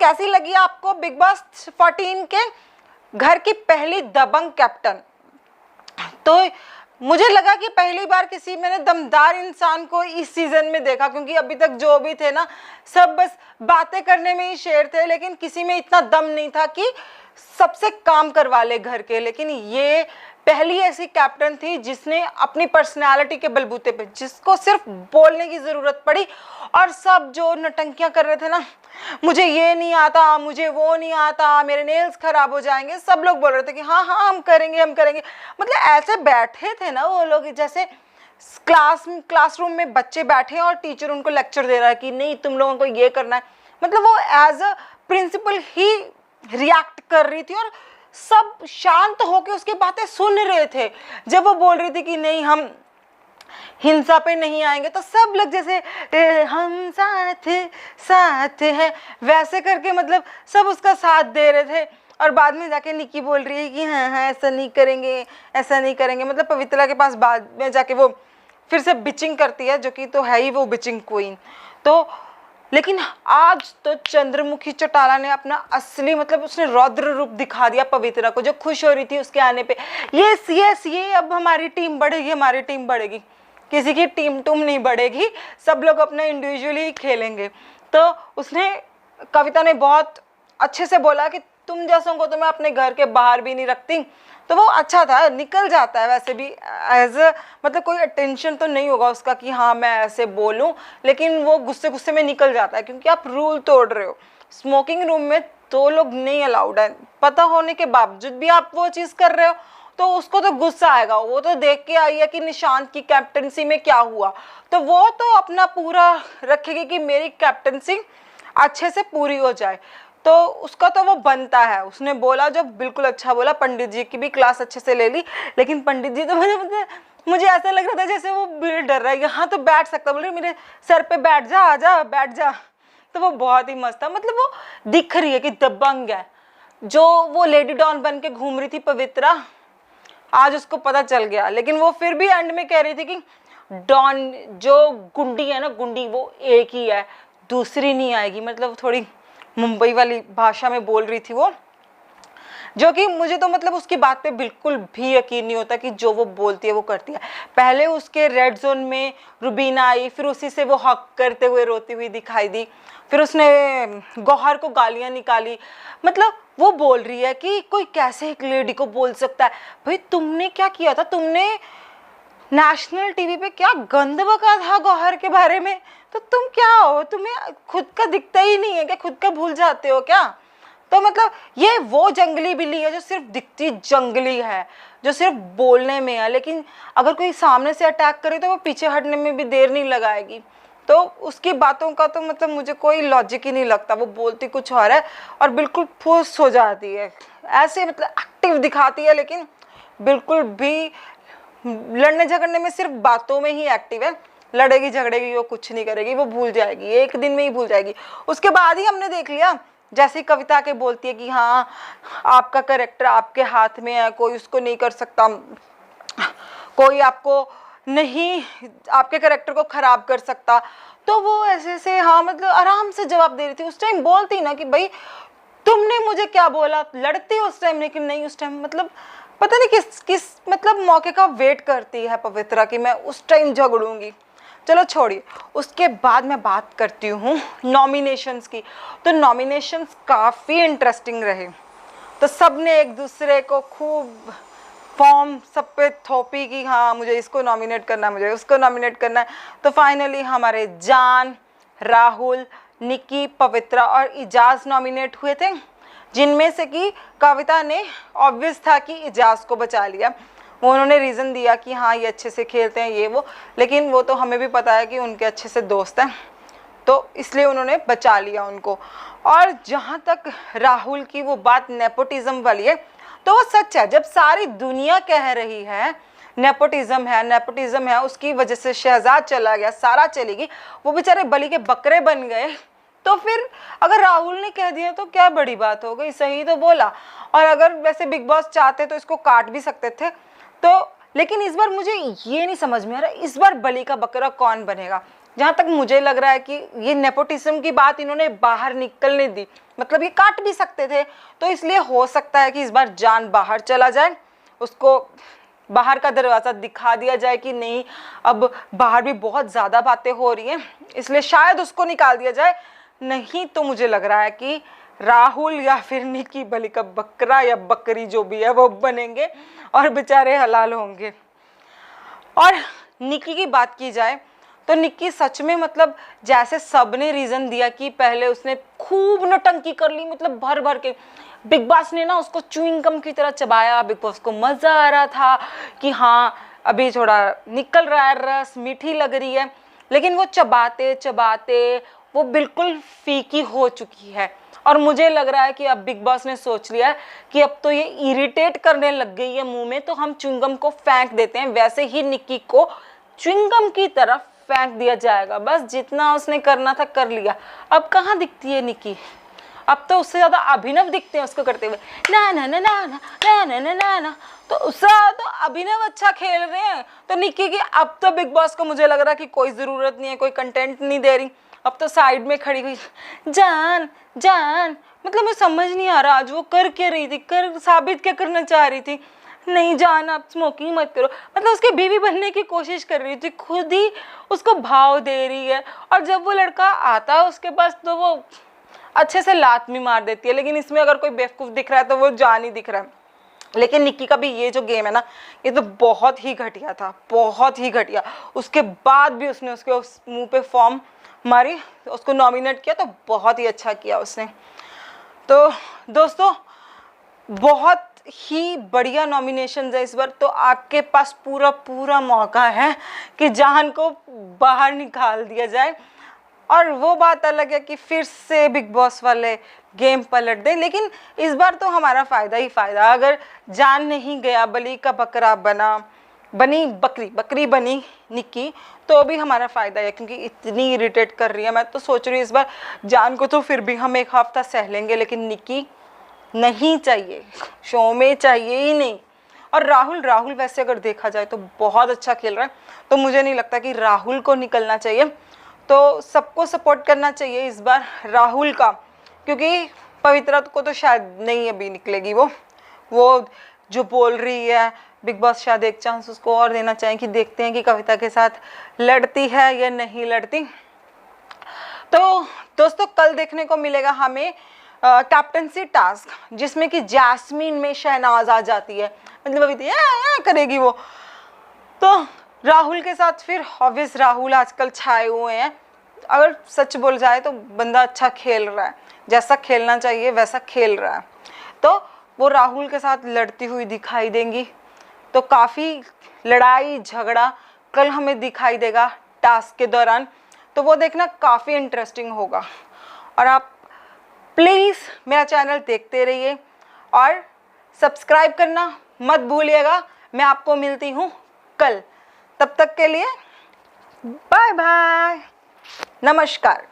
कैसी लगी आपको बिग बॉस 14 के घर की पहली दबंग कैप्टन? तो मुझे लगा कि पहली बार किसी मैंने दमदार इंसान को इस सीजन में देखा, क्योंकि अभी तक जो भी थे ना सब बस बातें करने में ही शेर थे, लेकिन किसी में इतना दम नहीं था कि सबसे काम करवा ले घर के। लेकिन ये पहली ऐसी कैप्टन थी जिसने अपनी पर्सनालिटी के बलबूते पे, जिसको सिर्फ बोलने की जरूरत पड़ी, और सब जो नटंकियां कर रहे थे ना, मुझे ये नहीं आता, मुझे वो नहीं आता, मेरे नेल्स खराब हो जाएंगे, सब लोग बोल रहे थे कि हाँ हाँ हम करेंगे हम करेंगे। मतलब ऐसे बैठे थे ना वो लोग जैसे क्लासरूम में बच्चे बैठे हैं और टीचर उनको लेक्चर दे रहा है कि नहीं तुम लोगों को ये करना है। मतलब वो एज अ प्रिंसिपल ही रिएक्ट कर रही थी और सब शांत होकर उसकी बातें सुन रहे थे। जब वो बोल रही थी कि नहीं हम हिंसा पे नहीं आएंगे, तो सब लोग जैसे हम साथ साथ हैं वैसे करके मतलब सब उसका साथ दे रहे थे। और बाद में जाके निक्की बोल रही है कि हाँ हाँ ऐसा नहीं करेंगे ऐसा नहीं करेंगे। मतलब पवित्रा के पास बाद में जाके वो फिर से बिचिंग करती है, जो कि तो है ही वो बिचिंग क्वीन। तो लेकिन आज तो चंद्रमुखी चौटाला ने अपना असली मतलब उसने रौद्र रूप दिखा दिया पवित्रा को, जो खुश हो रही थी उसके आने पे। यस यस ये अब हमारी टीम बढ़ेगी, हमारी टीम बढ़ेगी, किसी की टीम टूम नहीं बढ़ेगी, सब लोग अपना इंडिविजुअली खेलेंगे। तो उसने कविता ने बहुत अच्छे से बोला कि तुम जैसों को तो मैं अपने घर के बाहर भी नहीं रखती। तो वो अच्छा था, निकल जाता है वैसे भी एज मतलब कोई अटेंशन तो नहीं होगा उसका कि हाँ मैं ऐसे बोलूं, लेकिन वो गुस्से गुस्से में निकल जाता है क्योंकि आप रूल तोड़ रहे हो। स्मोकिंग रूम में 2 लोग नहीं अलाउड है, पता होने के बावजूद भी आप वो चीज़ कर रहे हो, तो उसको तो गुस्सा आएगा। वो तो देख के आई है कि निशांत की कैप्टनसी में क्या हुआ, तो वो तो अपना पूरा रखेगी कि मेरी कैप्टनसी अच्छे से पूरी हो जाए। तो उसका तो वो बनता है। उसने बोला जो बिल्कुल अच्छा बोला, पंडित जी की भी क्लास अच्छे से ले ली, लेकिन पंडित जी तो मुझे ऐसा लग रहा था जैसे वो डर रहा है, यहाँ तो बैठ सकता, बोल रहे मेरे सर पे बैठ जा, आजा बैठ जा। तो वो बहुत ही मस्त था। मतलब वो दिख रही है कि दबंग है। जो वो लेडी डॉन बन के घूम रही थी पवित्रा, आज उसको पता चल गया। लेकिन वो फिर भी एंड में कह रही थी कि डॉन जो गुंडी है ना, गुंडी वो एक ही है, दूसरी नहीं आएगी। मतलब थोड़ी मुंबई वाली भाषा में बोल रही थी वो, जो कि मुझे तो मतलब उसकी बात पे बिल्कुल भी यकीन नहीं होता कि जो वो बोलती है वो करती है। पहले उसके रेड जोन में रुबीना आई, फिर उसी से वो हक करते हुए रोती हुई दिखाई दी, फिर उसने गौहर को गालियां निकाली। मतलब वो बोल रही है कि कोई कैसे एक लेडी को बोल सकता है। भाई तुमने क्या किया था, तुमने नेशनल टीवी पे क्या गंद बका था गौहर के बारे में, तो तुम क्या हो, तुम्हें खुद का दिखता ही नहीं है क्या, खुद का भूल जाते हो क्या? तो मतलब ये वो जंगली बिल्ली है जो सिर्फ दिखती जंगली है, जो सिर्फ बोलने में है, लेकिन अगर कोई सामने से अटैक करे तो वो पीछे हटने में भी देर नहीं लगाएगी। तो उसकी बातों का तो मतलब मुझे कोई लॉजिक ही नहीं लगता। वो बोलती कुछ और है और बिल्कुल फुस हो जाती है, ऐसे मतलब एक्टिव दिखाती है, लेकिन बिल्कुल भी लड़ने झगड़ने में सिर्फ बातों में ही एक्टिव है। लड़ेगी झगड़ेगी वो कुछ नहीं करेगी, वो भूल जाएगी, एक दिन में ही भूल जाएगी। उसके बाद ही हमने देख लिया जैसे कविता के बोलती है कि हाँ आपका कैरेक्टर आपके हाथ में है, कोई उसको नहीं कर सकता, कोई आपको नहीं आपके कैरेक्टर को खराब कर सकता। तो वो ऐसे से हाँ मतलब आराम से जवाब दे रही थी। उस टाइम बोलती ना कि भाई तुमने मुझे क्या बोला, लड़ती उस टाइम, लेकिन नहीं उस टाइम मतलब पता नहीं किस किस मतलब मौके का वेट करती है पवित्रा कि मैं उस टाइम झगड़ूंगी। चलो छोड़िए, उसके बाद मैं बात करती हूँ नॉमिनेशंस की। तो नॉमिनेशंस काफ़ी इंटरेस्टिंग रहे। तो सब ने एक दूसरे को खूब फॉर्म सब पे थोपी कि हाँ मुझे इसको नॉमिनेट करना है, मुझे उसको नॉमिनेट करना है। तो फाइनली हमारे जान, राहुल, निक्की, पवित्रा और इजाज़ नॉमिनेट हुए थे, जिनमें से कि कविता ने ऑब्वियस था कि इजाज़ को बचा लिया। उन्होंने रीज़न दिया कि हाँ ये अच्छे से खेलते हैं ये वो, लेकिन वो तो हमें भी पता है कि उनके अच्छे से दोस्त हैं, तो इसलिए उन्होंने बचा लिया उनको। और जहाँ तक राहुल की वो बात नेपोटिज्म वाली है, तो वो सच है। जब सारी दुनिया कह रही है नेपोटिज्म है नेपोटिज्म है, उसकी वजह से शहजाद चला गया, सारा चली गई, वो बेचारे बलि के बकरे बन गए, तो फिर अगर राहुल ने कह दिया तो क्या बड़ी बात हो गई, सही तो बोला। और अगर वैसे बिग बॉस चाहते तो इसको काट भी सकते थे। तो लेकिन इस बार मुझे ये नहीं समझ में आ रहा इस बार बलि का बकरा कौन बनेगा। जहाँ तक मुझे लग रहा है कि ये नेपोटिज्म की बात इन्होंने बाहर निकलने दी, मतलब ये काट भी सकते थे, तो इसलिए हो सकता है कि इस बार जान बाहर चला जाए, उसको बाहर का दरवाज़ा दिखा दिया जाए कि नहीं अब बाहर भी बहुत ज़्यादा बातें हो रही हैं, इसलिए शायद उसको निकाल दिया जाए। नहीं तो मुझे लग रहा है कि राहुल या फिर निक्की बलि का बकरा या बकरी जो भी है वो बनेंगे और बेचारे हलाल होंगे। और निक्की की बात की जाए तो निक्की सच में मतलब जैसे सबने रीज़न दिया कि पहले उसने खूब नौटंकी कर ली, मतलब भर भर के बिग बॉस ने ना उसको च्युइंग गम की तरह चबाया। बिग बॉस को मज़ा आ रहा था कि हाँ अभी थोड़ा निकल रहा है रस, मीठी लग रही है, लेकिन वो चबाते चबाते वो बिल्कुल फीकी हो चुकी है। और मुझे लग रहा है कि अब बिग बॉस ने सोच लिया कि अब तो ये इरिटेट करने लग गई है मुंह में, तो हम च्युइंगम को फेंक देते हैं। वैसे ही निक्की को च्युइंगम की तरफ फेंक दिया जाएगा, बस जितना उसने करना था कर लिया। अब कहाँ दिखती है निक्की, अब तो उससे ज़्यादा अभिनव दिखते हैं उसको करते हुए ना ना ना ना ना ना ना ना ना ना, तो उससे तो अभिनव अच्छा खेल रहे हैं। तो निक्की की अब तो बिग बॉस को मुझे लग रहा है कि कोई ज़रूरत नहीं है, कोई कंटेंट नहीं दे रही, अब तो साइड में खड़ी हुई जान जान, मतलब मैं समझ नहीं आ रहा आज वो कर क्या रही थी, कर साबित क्या करना चाह रही थी। नहीं जान आप स्मोकिंग मत करो, मतलब उसकी बीवी बनने की कोशिश कर रही थी, खुद ही उसको भाव दे रही है, और जब वो लड़का आता है उसके पास तो वो अच्छे से लात भी मार देती है। लेकिन इसमें अगर कोई बेवकूफ़ दिख रहा है तो वो जान ही दिख रहा है। लेकिन निक्की का भी ये जो गेम है ना, ये तो बहुत ही घटिया था, बहुत ही घटिया। उसके बाद भी उसने उसके मुंह पे फॉर्म मारी, उसको नॉमिनेट किया, तो बहुत ही अच्छा किया उसने। तो दोस्तों बहुत ही बढ़िया नॉमिनेशन है इस बार, तो आपके पास पूरा पूरा मौका है कि जान को बाहर निकाल दिया जाए। और वो बात अलग है कि फिर से बिग बॉस वाले गेम पलट दें, लेकिन इस बार तो हमारा फ़ायदा ही फ़ायदा। अगर जान नहीं गया, बलि का बकरा बनी बकरी बनी निक्की, तो भी हमारा फ़ायदा है, क्योंकि इतनी इरिटेट कर रही है। मैं तो सोच रही हूँ इस बार जान को तो फिर भी हम एक हफ्ता सह लेंगे, लेकिन निक्की नहीं चाहिए, शो में चाहिए ही नहीं। और राहुल वैसे अगर देखा जाए तो बहुत अच्छा खेल रहा है, तो मुझे नहीं लगता कि राहुल को निकलना चाहिए। तो सबको सपोर्ट करना चाहिए इस बार राहुल का, क्योंकि पवित्रा को तो शायद नहीं अभी निकलेगी। वो जो बोल रही है, बिग बॉस शायद एक चांस उसको और देना चाहिए कि देखते हैं कि कविता के साथ लड़ती है या नहीं लड़ती। तो दोस्तों कल देखने को मिलेगा हमें कैप्टनसी टास्क, जिसमें कि जैस्मीन में शहनाज आ जाती है, मतलब अभी करेगी वो। तो राहुल के साथ फिर ऑब्वियस राहुल आजकल छाए हुए हैं। अगर सच बोल जाए तो बंदा अच्छा खेल रहा है, जैसा खेलना चाहिए वैसा खेल रहा है, तो वो राहुल के साथ लड़ती हुई दिखाई देंगी। तो काफ़ी लड़ाई झगड़ा कल हमें दिखाई देगा टास्क के दौरान, तो वो देखना काफ़ी इंटरेस्टिंग होगा। और आप प्लीज़ मेरा चैनल देखते रहिए और सब्सक्राइब करना मत भूलिएगा। मैं आपको मिलती हूँ कल, तब तक के लिए बाय बाय, नमस्कार।